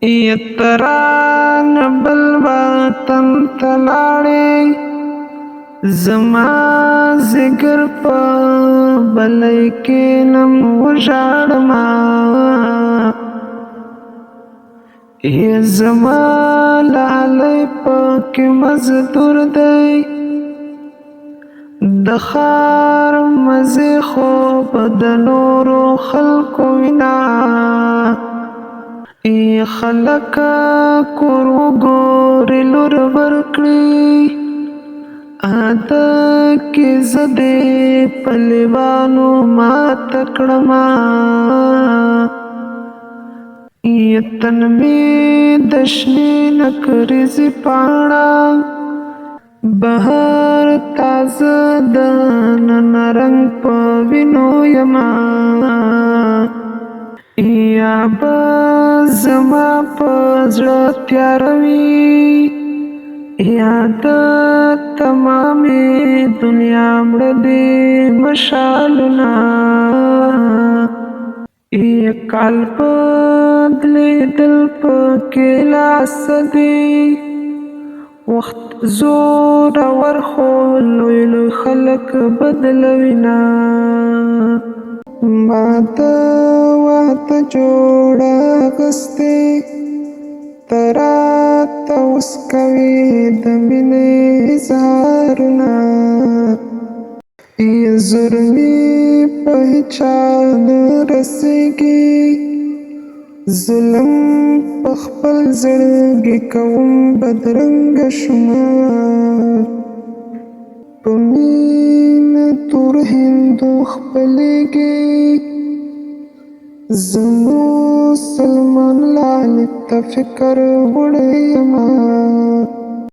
یتران بل وطن تلاړې زما زګر په بلای کې نم وژاړما زما لالای پکې مزدور دی د خار مزه خو د نورو خلکو وینا خلک کور وګوري لور ورکړي اته کې زده پلوانو مات کړما یتن می دشنی نکریزی پانا بهر تازه د نرنګ په وینو یما یا به زما په زړه تیاروي یا د تمامې دنیا مړه دې مشالونه کال بدلی دل پکې لاس دی وخت زور ورخو لوی لوی خلک بدلوینا ما ته واته جوړه غستې تراته اوس کوي د مینې اظهارونه ظلمي په هیچا نه رسېږي ظلم په خپل زړګي کوم بدرنګه شومه په مینه تور هندو خپلېږي زه مسلمان لالي ته فکر وړی یمه